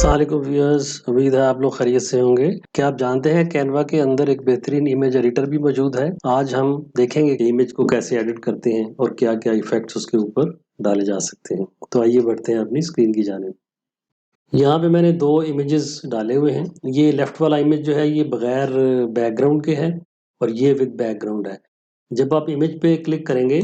अस्सलामुअलैकुम व्यूअर्स, उम्मीद है आप लोग खैरियत से होंगे। क्या आप जानते हैं कैनवा के अंदर एक बेहतरीन इमेज एडिटर भी मौजूद है। आज हम देखेंगे कि इमेज को कैसे एडिट करते हैं और क्या क्या इफेक्ट्स उसके ऊपर डाले जा सकते हैं। तो आइए बढ़ते हैं अपनी स्क्रीन की जानिब। यहाँ पे मैंने दो इमेजेस डाले हुए हैं। ये लेफ्ट वाला इमेज जो है ये बगैर बैकग्राउंड के है और ये विद बैकग्राउंड है। जब आप इमेज पे क्लिक करेंगे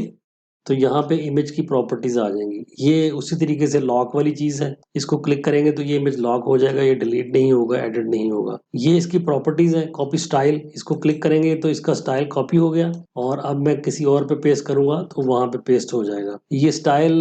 तो यहाँ पे इमेज की प्रॉपर्टीज आ जाएंगी। ये उसी तरीके से लॉक वाली चीज है। इसको क्लिक करेंगे तो ये इमेज लॉक हो जाएगा, ये डिलीट नहीं होगा, एडिट नहीं होगा। ये इसकी प्रॉपर्टीज है। कॉपी स्टाइल, इसको क्लिक करेंगे तो इसका स्टाइल कॉपी हो गया और अब मैं किसी और पे पेस्ट करूंगा तो वहां पे पेस्ट हो जाएगा। ये स्टाइल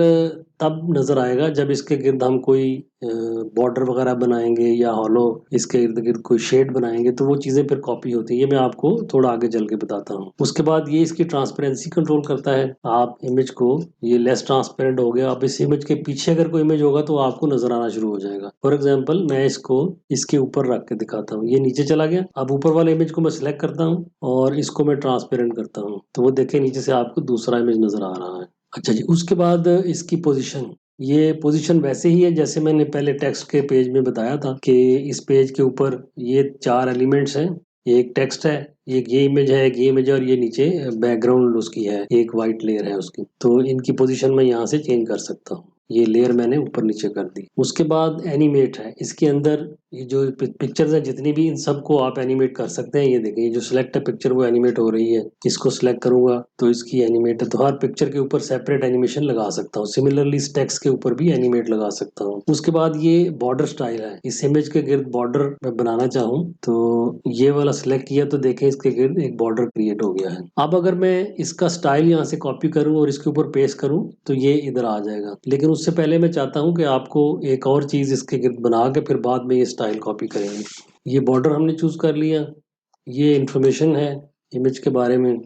तब नजर आएगा जब इसके गिर्द हम कोई बॉर्डर वगैरह बनाएंगे या हॉलो इसके इर्द गिर्द कोई शेड बनाएंगे तो वो चीजें फिर कॉपी होती है। ये मैं आपको थोड़ा आगे चल के बताता हूँ। उसके बाद ये इसकी ट्रांसपेरेंसी कंट्रोल करता है। आप इमेज को, ये लेस ट्रांसपेरेंट हो गया, अब इस इमेज के पीछे अगर कोई इमेज होगा तो आपको नजर आना शुरू हो जाएगा। फॉर एग्जाम्पल मैं इसको इसके ऊपर रख के दिखाता हूँ। ये नीचे चला गया। अब ऊपर वाले इमेज को मैं सिलेक्ट करता हूँ और इसको मैं ट्रांसपेरेंट करता हूँ तो वो देखे नीचे से आपको दूसरा इमेज नजर आ रहा है। अच्छा जी, उसके बाद इसकी पोजीशन, ये पोजीशन वैसे ही है जैसे मैंने पहले टेक्स्ट के पेज में बताया था कि इस पेज के ऊपर ये 4 एलिमेंट्स हैं। एक टेक्स्ट है, एक ये इमेज है, एक ये इमेज है और ये नीचे बैकग्राउंड उसकी है, एक वाइट लेयर है उसकी। तो इनकी पोजीशन मैं यहाँ से चेंज कर सकता हूँ। ये लेयर मैंने ऊपर नीचे कर दी। उसके बाद एनिमेट है। इसके अंदर ये जो पिक्चर्स हैं जितनी भी, इन सबको आप एनिमेट कर सकते हैं। ये देखिए, ये जो सिलेक्ट है पिक्चर वो एनिमेट हो रही है। इसको सिलेक्ट करूंगा तो इसकी एनिमेट है। तो हर पिक्चर के ऊपर सेपरेट एनिमेशन लगा सकता हूँ। सिमिलरली इस टेक्स्ट के ऊपर भी एनिमेट लगा सकता हूँ। उसके बाद ये बॉर्डर स्टाइल है। इस इमेज के गिर्द बॉर्डर मैं बनाना चाहूँ तो ये वाला सिलेक्ट किया तो देखें इसके गिर्द एक बॉर्डर क्रिएट हो गया है। अब अगर मैं इसका स्टाइल यहाँ से कॉपी करूँ और इसके ऊपर पेस्ट करूँ तो ये इधर आ जाएगा। लेकिन उससे पहले मैं चाहता हूँ कि आपको एक और चीज इसके गिर्द बना के फिर बाद में ये स्टाइल कॉपी करेंगे। ये बॉर्डर हमने चूज कर लिया। ये इंफॉर्मेशन है इमेज के बारे में,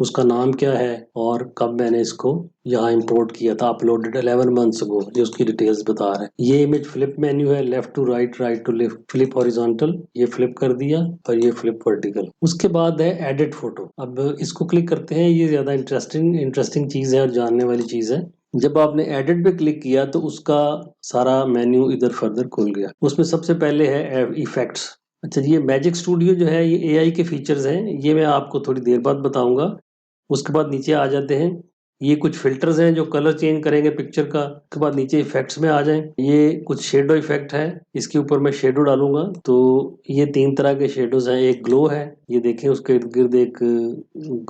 उसका नाम क्या है और कब मैंने इसको यहाँ इंपोर्ट किया था, अपलोडेड 11 मंथ्स अगो, ये उसकी डिटेल्स बता रहा है। ये इमेज फ्लिप मेन्यू है, left to right, right to left, flip horizontal, ये फ्लिप कर दिया और ये फ्लिप वर्टिकल। उसके बाद है एडिट फोटो। अब इसको क्लिक करते हैं। ये ज्यादा इंटरेस्टिंग चीज है और जानने वाली चीज है। जब आपने एडिट पे क्लिक किया तो उसका सारा मेन्यू इधर फर्दर खुल गया। उसमें सबसे पहले है इफेक्ट्स। अच्छा जी, ये मैजिक स्टूडियो जो है ये एआई के फीचर्स हैं। ये मैं आपको थोड़ी देर बाद बताऊंगा। उसके बाद नीचे आ जाते हैं। ये कुछ फिल्टर्स हैं जो कलर चेंज करेंगे पिक्चर का। उसके बाद नीचे इफेक्ट्स में आ जाएं। ये कुछ शेडो इफेक्ट है, इसके ऊपर मैं शेडो डालूंगा। तो ये 3 तरह के शेडोज हैं। एक ग्लो है, ये देखें उसके इर्द गिर्द एक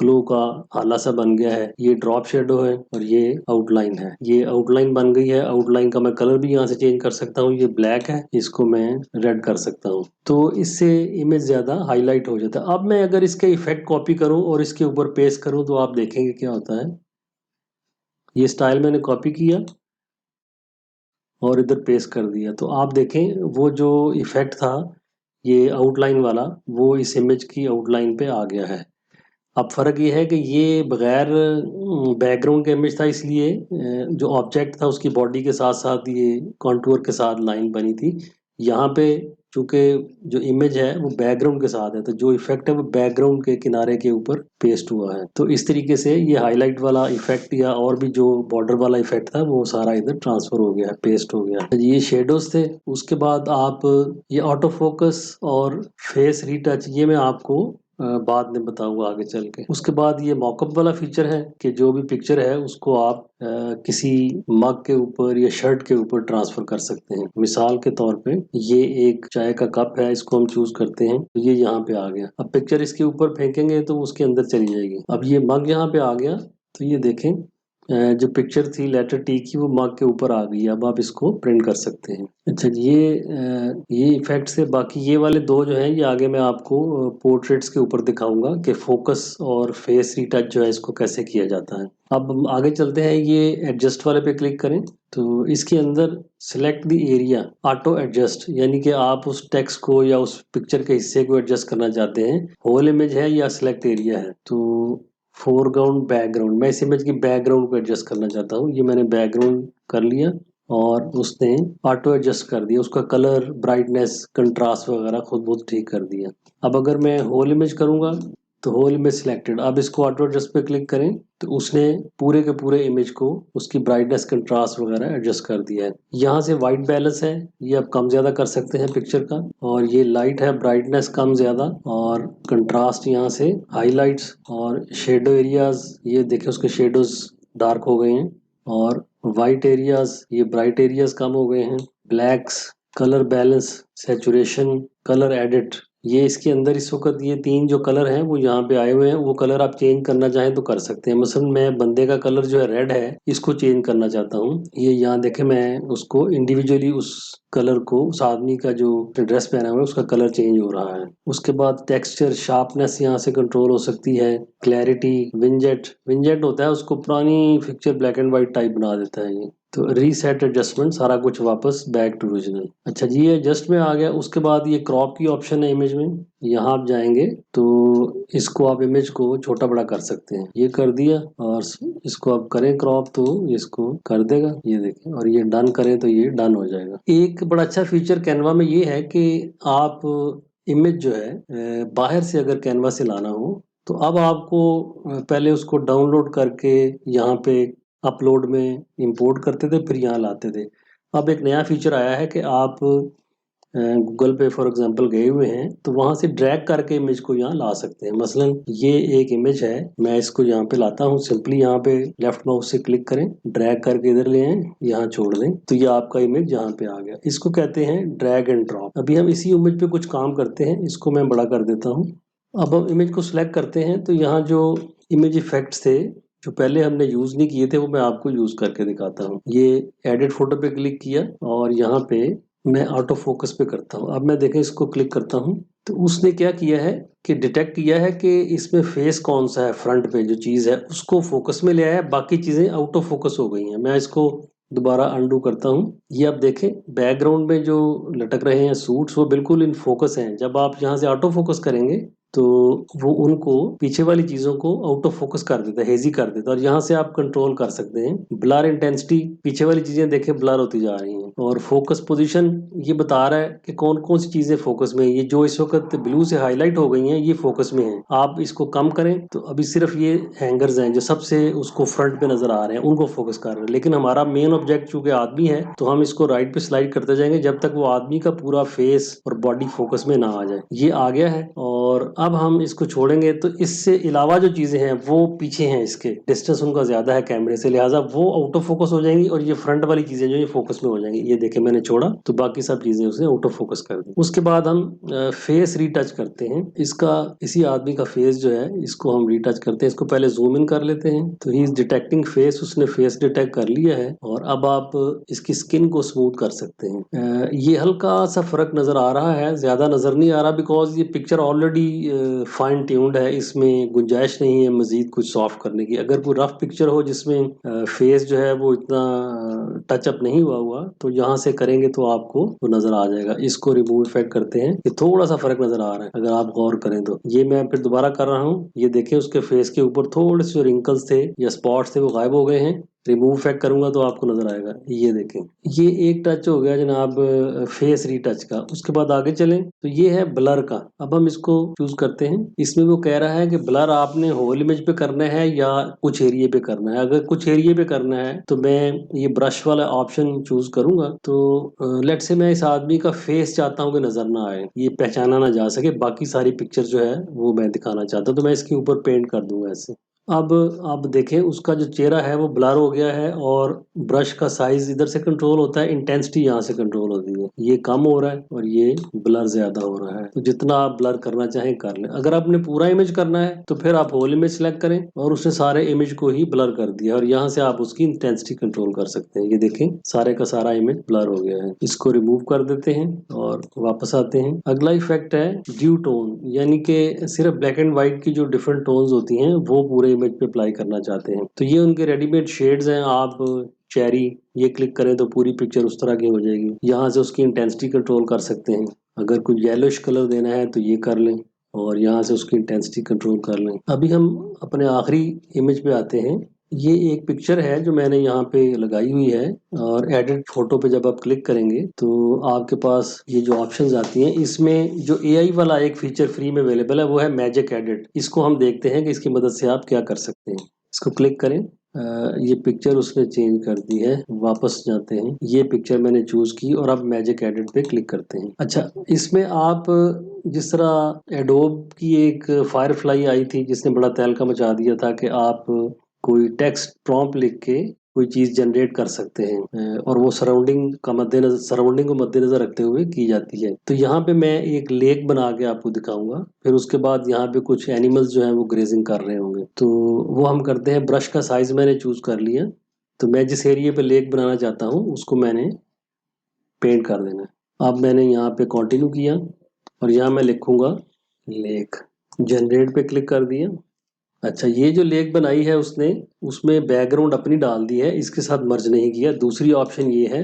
ग्लो का हाला सा बन गया है। ये ड्रॉप शेडो है और ये आउटलाइन है। ये आउटलाइन बन गई है। आउटलाइन का मैं कलर भी यहाँ से चेंज कर सकता हूँ। ये ब्लैक है, इसको मैं रेड कर सकता हूँ। तो इससे इमेज ज्यादा हाईलाइट हो जाता है। अब मैं अगर इसके इफेक्ट कॉपी करूं और इसके ऊपर पेस्ट करूं तो आप देखेंगे क्या होता है। ये स्टाइल मैंने कॉपी किया और इधर पेस्ट कर दिया तो आप देखें वो जो इफेक्ट था ये आउटलाइन वाला, वो इस इमेज की आउटलाइन पे आ गया है। अब फर्क ये है कि ये बगैर बैकग्राउंड के इमेज था, इसलिए जो ऑब्जेक्ट था उसकी बॉडी के साथ साथ ये कॉन्टूर के साथ लाइन बनी थी। यहाँ पे चूंकि जो इमेज है वो बैकग्राउंड के साथ है तो जो इफेक्ट है वो बैकग्राउंड के किनारे के ऊपर पेस्ट हुआ है। तो इस तरीके से ये हाईलाइट वाला इफेक्ट या और भी जो बॉर्डर वाला इफेक्ट था वो सारा इधर ट्रांसफर हो गया है, पेस्ट हो गया है। ये शेडोज थे। उसके बाद आप ये ऑटो फोकस और फेस रीटच, ये मैं आपको बाद में बताऊंगा आगे चल के। उसके बाद ये मॉकअप वाला फीचर है कि जो भी पिक्चर है उसको आप किसी मग के ऊपर या शर्ट के ऊपर ट्रांसफर कर सकते हैं। मिसाल के तौर पे ये एक चाय का कप है, इसको हम चूज करते हैं तो ये यहाँ पे आ गया। अब पिक्चर इसके ऊपर फेंकेंगे तो उसके अंदर चली जाएगी। अब ये मग यहाँ पे आ गया तो ये देखें जो पिक्चर थी लेटर टी की वो मग के ऊपर आ गई। अब आप इसको प्रिंट कर सकते हैं। अच्छा जी, ये इफेक्ट्स है। बाकी ये वाले दो जो हैं ये आगे मैं आपको पोर्ट्रेट्स के ऊपर दिखाऊंगा कि फोकस और फेस रीटच जो है इसको कैसे किया जाता है। अब हम आगे चलते हैं। ये एडजस्ट वाले पे क्लिक करें तो इसके अंदर select the area auto adjust, यानी कि आप उस टेक्स्ट को या उस पिक्चर के हिस्से को एडजस्ट करना चाहते हैं। होल इमेज है या सिलेक्ट एरिया है। तो फोरग्राउंड बैकग्राउंड, मैं इस इमेज की बैकग्राउंड को एडजस्ट करना चाहता हूँ। ये मैंने बैकग्राउंड कर लिया और उसने ऑटो एडजस्ट कर दिया। उसका कलर, ब्राइटनेस, कंट्रास्ट वगैरह खुद बहुत ठीक कर दिया। अब अगर मैं होल इमेज करूंगा तो होल इमेज सिलेक्टेड। अब इसको ऑटो एडजस्ट पे क्लिक करें तो उसने पूरे के पूरे इमेज को उसकी ब्राइटनेस कंट्रास्ट वगैरह एडजस्ट कर दिया है। यहाँ से वाइट बैलेंस है, ये आप कम ज़्यादा कर सकते हैं पिक्चर का, और ये लाइट है, ब्राइटनेस कम ज़्यादा, और कंट्रास्ट यहाँ से हाईलाइट्स और शेडो एरियाज, ये देखें उसके शेडोज डार्क हो गए हैं, और वाइट एरियाज, ये ब्राइट एरियाज कम हो गए हैं, blacks, colour balance, saturation, colour edit, ये इसके अंदर इस वक्त ये 3 जो कलर हैं वो यहाँ पे आए हुए हैं। वो कलर आप चेंज करना चाहें तो कर सकते हैं। मसलन मैं बंदे का कलर जो है रेड है, इसको चेंज करना चाहता हूँ। ये यहाँ देखें, मैं उसको इंडिविजुअली उस कलर को, उस आदमी का जो ड्रेस पहना हुआ है उसका कलर चेंज हो रहा है। उसके बाद टेक्सचर, शार्पनेस यहाँ से कंट्रोल हो सकती है, क्लैरिटी, विंजेट, विंजेट होता है उसको पुरानी picture black and white type बना देता है ये। तो रीसेट, एडजस्टमेंट, सारा कुछ वापस बैक टू ओरिजिनल। अच्छा जी, ये एडजस्ट में आ गया। उसके बाद ये क्रॉप की ऑप्शन है इमेज में, यहाँ आप जाएंगे तो इसको आप इमेज को छोटा बड़ा कर सकते हैं। ये कर दिया, और इसको आप करें क्रॉप तो इसको कर देगा, ये देखें, और ये डन करें तो ये डन हो जाएगा। एक बड़ा अच्छा फीचर कैनवा में ये है कि आप इमेज जो है बाहर से अगर कैनवा से लाना हो तो अब आपको पहले उसको डाउनलोड करके यहाँ पे अपलोड में इंपोर्ट करते थे, फिर यहाँ लाते थे। अब एक नया फीचर आया है कि आप गूगल पे फॉर एग्जांपल गए हुए हैं तो वहां से ड्रैग करके इमेज को यहाँ ला सकते हैं। मसलन ये एक इमेज है, मैं इसको यहाँ पे लाता हूँ, सिंपली यहाँ पे लेफ्ट माउस से क्लिक करें, ड्रैग करके इधर ले आए, यहाँ छोड़ दें तो ये आपका इमेज यहाँ पे आ गया। इसको कहते हैं ड्रैग एंड ड्रॉप। अभी हम इसी इमेज पे कुछ काम करते हैं, इसको मैं बड़ा कर देता हूँ। अब हम इमेज को सिलेक्ट करते हैं तो यहाँ जो इमेज इफेक्ट्स थे जो पहले हमने यूज नहीं किए थे वो मैं आपको यूज करके दिखाता हूँ। ये एडिट फोटो पे क्लिक किया और यहाँ पे मैं ऑटो फोकस पे करता हूँ। अब मैं देखें इसको क्लिक करता हूँ तो उसने क्या किया है कि डिटेक्ट किया है कि इसमें फेस कौन सा है, फ्रंट पे जो चीज़ है उसको फोकस में ले आया, बाकी चीज़ें आउट ऑफ फोकस हो गई हैं। मैं इसको दोबारा अनडू करता हूँ। ये आप देखें बैकग्राउंड में जो लटक रहे हैं सूट्स वो बिल्कुल इन फोकस हैं। जब आप यहाँ से ऑटो फोकस करेंगे तो वो उनको पीछे वाली चीजों को आउट ऑफ फोकस कर देता है, हेजी कर देता है। और यहाँ से आप कंट्रोल कर सकते हैं ब्लर इंटेंसिटी, पीछे वाली चीजें देखें ब्लर होती जा रही हैं। और फोकस पोजीशन ये बता रहा है कि कौन कौन सी चीजें फोकस में है। ये जो इस वक्त ब्लू से हाईलाइट हो गई हैं ये फोकस में है। आप इसको कम करें तो अभी सिर्फ ये हैंगर्स हैं जो सबसे उसको फ्रंट पे नजर आ रहे हैं उनको फोकस कर रहे हैं। लेकिन हमारा मेन ऑब्जेक्ट चूंकि आदमी है तो हम इसको राइट पे स्लाइड करते जाएंगे जब तक वो आदमी का पूरा फेस और बॉडी फोकस में ना आ जाए। ये आ गया है और अब हम इसको छोड़ेंगे तो इससे अलावा जो चीजें हैं वो पीछे हैं, इसके डिस्टेंस उनका ज्यादा है कैमरे से, लिहाजा वो आउट ऑफ फोकस हो जाएंगी और ये फ्रंट वाली चीजें जो ये फोकस में हो जाएंगी। ये देखें मैंने छोड़ा तो बाकी सब चीजें उसने आउट ऑफ फोकस कर दी। उसके बाद हम फेस रीटच करते हैं। इसका इसी आदमी का फेस जो है इसको हम रीटच करते हैं। इसको पहले जूम इन कर लेते हैं तो ही इज डिटेक्टिंग फेस, उसने फेस डिटेक्ट कर लिया है। और अब आप इसकी स्किन को स्मूथ कर सकते हैं। ये हल्का सा फर्क नजर आ रहा है, ज्यादा नजर नहीं आ रहा बिकॉज ये पिक्चर ऑलरेडी फाइन ट्यून्ड है, इसमें गुंजाइश नहीं है मजीद कुछ सॉफ्ट करने की। अगर कोई रफ पिक्चर हो जिसमें फेस जो है वो इतना टचअप नहीं हुआ तो यहाँ से करेंगे तो आपको वो नजर आ जाएगा। इसको रिमूव इफेक्ट करते हैं, ये थोड़ा सा फर्क नजर आ रहा है अगर आप गौर करें तो। ये मैं फिर दोबारा कर रहा हूँ, ये देखें उसके फेस के ऊपर थोड़े से रिंकल्स थे या स्पॉट्स थे वो गायब हो गए हैं। रिमूव इफेक्ट करूंगा तो आपको नजर आएगा। ये देखें, ये एक टच हो गया जनाब फेस रीटच का। उसके बाद आगे चलें तो ये है ब्लर का। अब हम इसको चूज करते हैं। इसमें वो कह रहा है कि ब्लर आपने होल इमेज पे करना है या कुछ एरिया पे करना है। अगर कुछ एरिया पे करना है तो मैं ये ब्रश वाला ऑप्शन चूज करूंगा। तो लेट से मैं इस आदमी का फेस चाहता हूँ कि नजर ना आए, ये पहचाना ना जा सके, बाकी सारी पिक्चर जो है वो मैं दिखाना चाहता हूँ तो मैं इसके ऊपर पेंट कर दूंगा ऐसे। अब आप देखें उसका जो चेहरा है वो ब्लर हो गया है और ब्रश का साइज इधर से कंट्रोल होता है, इंटेंसिटी यहाँ से कंट्रोल होती है। ये कम हो रहा है और ये ब्लर ज्यादा हो रहा है। तो जितना आप ब्लर करना चाहें कर लें। अगर आपने पूरा इमेज करना है तो फिर आप होल इमेज सेलेक्ट करें और उसने सारे इमेज को ही ब्लर कर दिया और यहाँ से आप उसकी इंटेंसिटी कंट्रोल कर सकते हैं। ये देखें सारे का सारा इमेज ब्लर हो गया है। इसको रिमूव कर देते हैं और वापस आते हैं। अगला इफेक्ट है ड्यू टोन, यानी कि सिर्फ ब्लैक एंड व्हाइट की जो डिफरेंट टोन्स होती हैं वो पूरे इमेज पे अप्लाई करना चाहते हैं। तो ये उनके रेडीमेड शेड्स हैं। आप चेरी ये क्लिक करें तो पूरी पिक्चर उस तरह की हो जाएगी। यहाँ से उसकी इंटेंसिटी कंट्रोल कर सकते हैं। अगर कोई येलोइश कलर देना है तो ये कर लें। और यहाँ से उसकी इंटेंसिटी कंट्रोल कर लें। अभी हम अपने आखिरी इमेज पे आते हैं ये एक पिक्चर है जो मैंने यहाँ पे लगाई हुई है और एडिट फोटो पे जब आप क्लिक करेंगे तो आपके पास ये जो ऑप्शंस आती हैं इसमें जो एआई वाला एक फीचर फ्री में अवेलेबल है वो है मैजिक एडिट। इसको हम देखते हैं कि इसकी मदद से आप क्या कर सकते हैं। इसको क्लिक करें। ये पिक्चर उसने चेंज कर दी है। वापस जाते हैं। ये पिक्चर मैंने चूज की और अब मैजिक एडिट पे क्लिक करते हैं। अच्छा, इसमें आप जिस तरह एडोब की एक फायरफ्लाई आई थी जिसने बड़ा तहलका मचा दिया था कि आप कोई टेक्स्ट प्रॉम्प्ट लिख के कोई चीज जनरेट कर सकते हैं और वो सराउंडिंग को मद्देनजर रखते हुए की जाती है। तो यहाँ पे मैं एक लेक बना के आपको दिखाऊंगा। फिर उसके बाद यहाँ पे कुछ एनिमल्स जो हैं वो ग्रेजिंग कर रहे होंगे। तो वो हम करते हैं। ब्रश का साइज मैंने चूज कर लिया। तो मैं जिस एरिया पे लेक बनाना चाहता हूँ उसको मैंने पेंट कर देना है। अब मैंने यहाँ पे कंटिन्यू किया और यहाँ मैं लिखूंगा लेक। जनरेट पे क्लिक कर दिया। अच्छा, ये जो लेक बनाई है उसने उसमें बैकग्राउंड अपनी डाल दी है, इसके साथ मर्ज नहीं किया। दूसरी ऑप्शन ये है,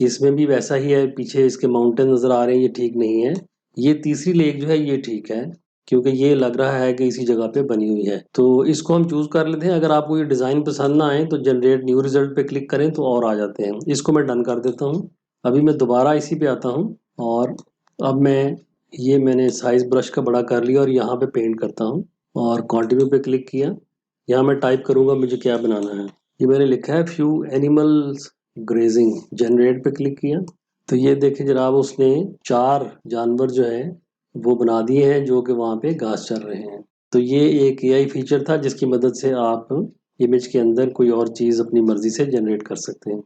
इसमें भी वैसा ही है। पीछे इसके माउंटेन नजर आ रहे हैं, ये ठीक नहीं है। ये तीसरी लेक जो है ये ठीक है क्योंकि ये लग रहा है कि इसी जगह पे बनी हुई है। तो इसको हम चूज कर लेते हैं। अगर आपको ये डिजाइन पसंद ना आए तो जनरेट न्यू रिजल्ट पे क्लिक करें तो और आ जाते हैं। इसको मैं डन कर देता हूँ। अभी मैं दोबारा इसी पे आता हूँ और अब मैंने साइज ब्रश का बड़ा कर लिया और यहाँ पे पेंट करता हूँ और कंटिन्यू पे क्लिक किया। यहाँ मैं टाइप करूंगा मुझे क्या बनाना है। ये मैंने लिखा है फ्यू एनिमल्स ग्रेजिंग। जनरेट पे क्लिक किया तो ये देखें जनाब, उसने 4 जानवर जो है वो बना दिए हैं जो कि वहाँ पे घास चर रहे हैं। तो ये एक एआई फीचर था जिसकी मदद से आप इमेज के अंदर कोई और चीज़ अपनी मर्जी से जनरेट कर सकते हैं।